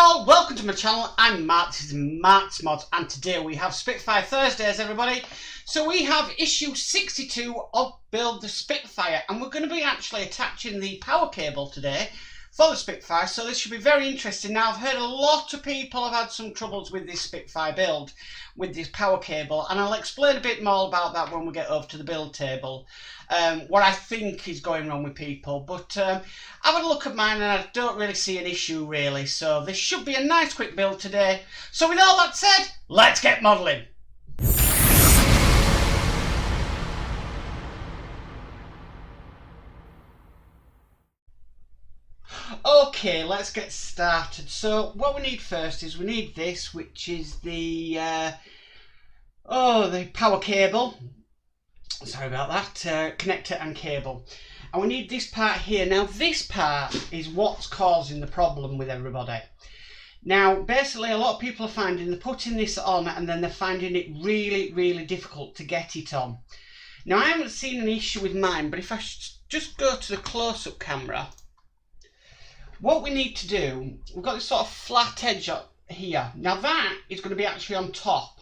all, welcome to my channel. I'm Matt, this is Matt's Mods, and today we have Spitfire Thursdays, everybody. So we have issue 62 of Build the Spitfire, and we're going to be actually attaching the power cable today for the Spitfire, so this should be very interesting. Now, I've heard a lot of people have had some troubles with this Spitfire build, with this power cable, and I'll explain a bit more about that when we get over to the build table. What I think is going wrong with people, but I've had a look at mine and I don't really see an issue really, so this should be a nice quick build today. So with all that said, let's get modelling. Okay, let's get started. So what we need first is we need this, which is the power cable. Sorry about that, connector and cable. And we need this part here. Now this part is what's causing the problem with everybody. Now basically a lot of people are finding they're putting this on and then they're finding it really difficult to get it on. Now I haven't seen an issue with mine, but if I just go to the close-up camera, what we need to do, we've got this sort of flat edge up here. Now that is going to be actually on top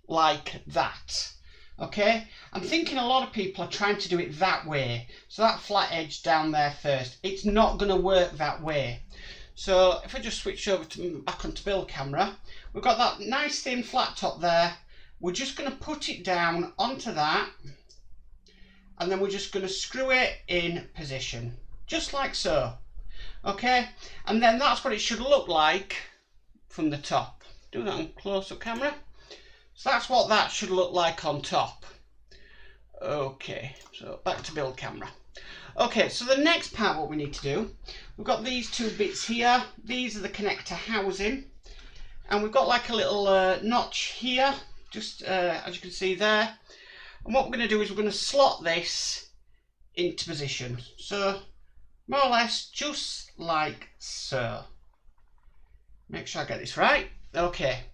like that. Okay, I'm thinking a lot of people are trying to do it that way, so that flat edge down there first. It's not going to work that way. So if I just switch over to back onto build camera, we've got that nice thin flat top there. We're just going to put it down onto that, and then we're just going to screw it in position, just like so. Okay, and then that's what it should look like from the top. Do that on close-up camera. So that's what that should look like on top. Okay, so back to build camera. Okay, so the next part, what we need to do, we've got these two bits here. These are the connector housing, and we've got like a little notch here, just as you can see there. And what we're going to do is we're going to slot this into position. So more or less just like so. Make sure I get this right. Okay.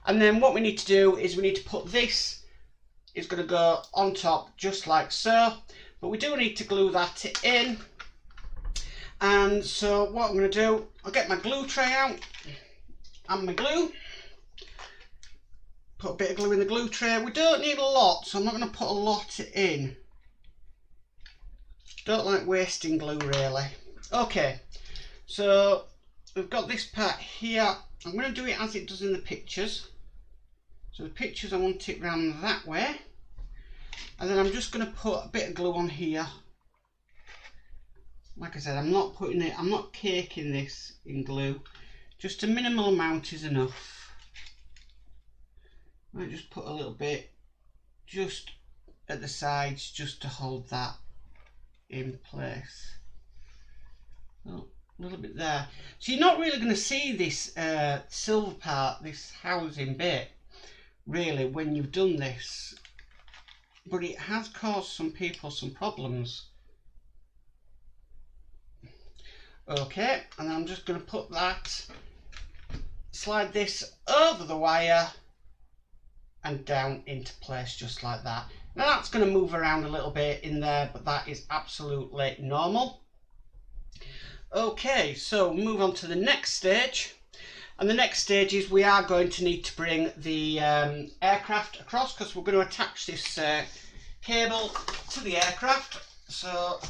And then what we need to do is we need to put this, is going to go on top just like so, but we do need to glue that in. And so what I'm going to do, I'll get my glue tray out and my glue, put a bit of glue in the glue tray. We don't need a lot, so I'm not going to put a lot in. Don't like wasting glue really. Okay, so we've got this part here. I'm going to do it as it does in the pictures. So the pictures, I want it round that way, and then I'm just going to put a bit of glue on here. Like I said, I'm not caking this in glue, just a minimal amount is enough. I might just put a little bit just at the sides just to hold that in place. Oh, a little bit there. So you're not really going to see this silver part, this housing bit, really, when you've done this, but it has caused some people some problems. Okay, and I'm just going to put that, slide this over the wire and down into place just like that. Now that's going to move around a little bit in there, but that is absolutely normal. Okay, so move on to the next stage. And the next stage is we are going to need to bring the aircraft across, because we're going to attach this cable to the aircraft. So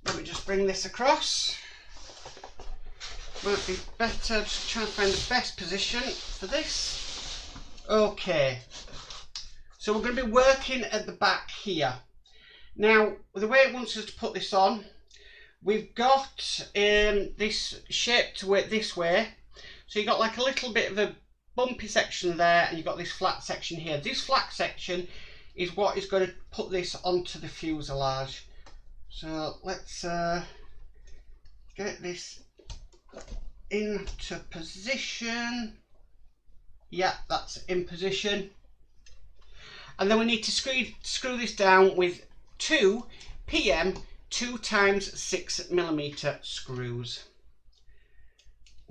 let me just bring this across. Might be better just trying to find the best position for this. Okay, so we're going to be working at the back here. Now the way it wants us to put this on, we've got this shape to work this way. So you've got like a little bit of a bumpy section there, and you've got this flat section here. This flat section is what is going to put this onto the fuselage. So let's get this into position. Yeah, that's in position. And then we need to screw this down with two PM 2x6mm screws.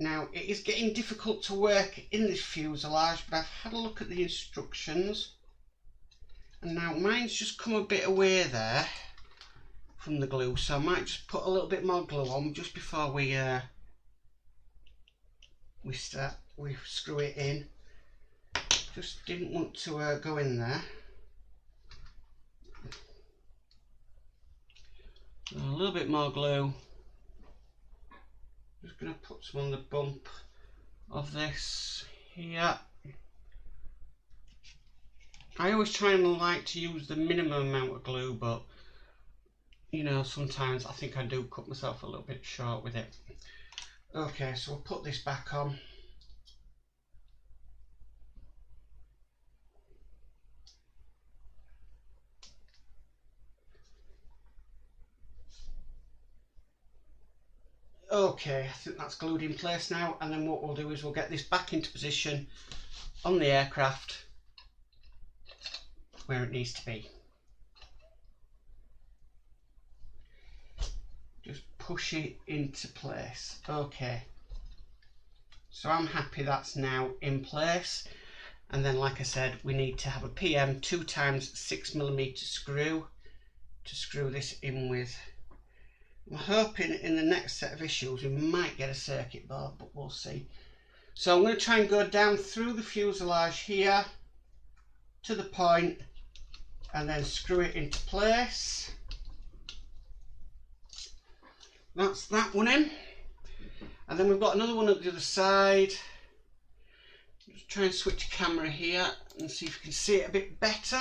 Now it is getting difficult to work in this fuselage, but I've had a look at the instructions, and now mine's just come a bit away there from the glue, so I might just put a little bit more glue on just before we we screw it in. Just didn't want to go in there. A little bit more glue. Just going to put some on the bump of this here. I always try and like to use the minimum amount of glue, but you know, sometimes I think I do cut myself a little bit short with it. Okay, so we'll put this back on. Okay, I think that's glued in place now, and then what we'll do is we'll get this back into position on the aircraft where it needs to be. Just push it into place. Okay, so I'm happy that's now in place, and then like I said, we need to have a PM 2x6mm screw to screw this in with. I'm hoping in the next set of issues we might get a circuit board, but we'll see. So I'm going to try and go down through the fuselage here to the point and then screw it into place. That's that one in. And then we've got another one at the other side. Just try and switch camera here and see if you can see it a bit better.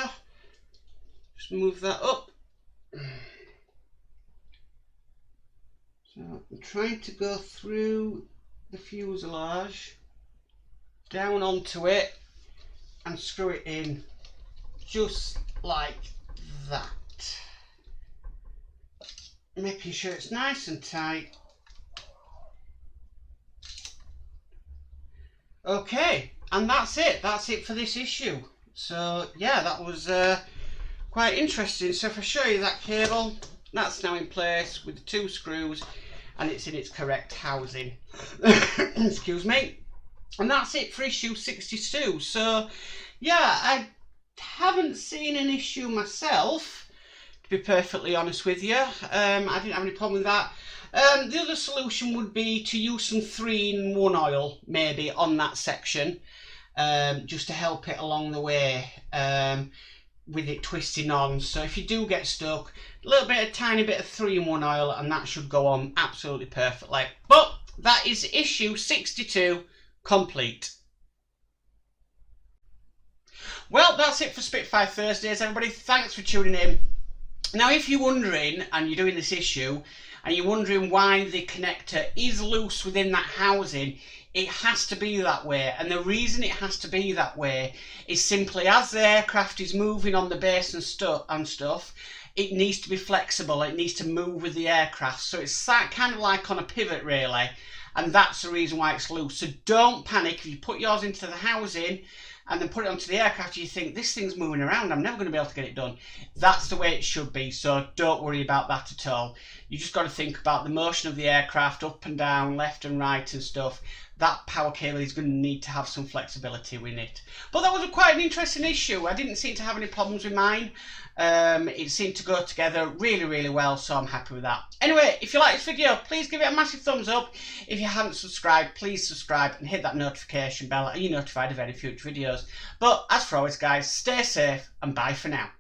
Just move that up. So I'm trying to go through the fuselage, down onto it, and screw it in just like that. Making sure it's nice and tight. Okay, and that's it. That's it for this issue. So yeah, that was quite interesting. So if I show you that cable, that's now in place with the 2 screws, and it's in its correct housing. Excuse me. And that's it for issue 62. So yeah, I haven't seen an issue myself, to be perfectly honest with you. I didn't have any problem with that. The other solution would be to use some 3-in-1 oil maybe on that section, just to help it along the way, with it twisting on. So if you do get stuck, a tiny bit of 3-in-1 oil and that should go on absolutely perfectly. But that is issue 62 complete. Well, that's it for Spitfire Thursdays, everybody. Thanks for tuning in. Now, if you're wondering, and you're doing this issue, and you're wondering why the connector is loose within that housing, it has to be that way. And the reason it has to be that way is simply as the aircraft is moving on the base and stuff, it needs to be flexible. It needs to move with the aircraft. So it's kind of like on a pivot, really. And that's the reason why it's loose. So don't panic if you put yours into the housing and then put it onto the aircraft, you think, this thing's moving around, I'm never going to be able to get it done. That's the way it should be, so don't worry about that at all. You just got to think about the motion of the aircraft, up and down, left and right and stuff. That power cable is going to need to have some flexibility with it. But that was quite an interesting issue. I didn't seem to have any problems with mine. It seemed to go together really, really well, so I'm happy with that. Anyway, if you like this video, please give it a massive thumbs up. If you haven't subscribed, please subscribe and hit that notification bell, and you're notified of any future videos. But as for always, guys, stay safe and bye for now.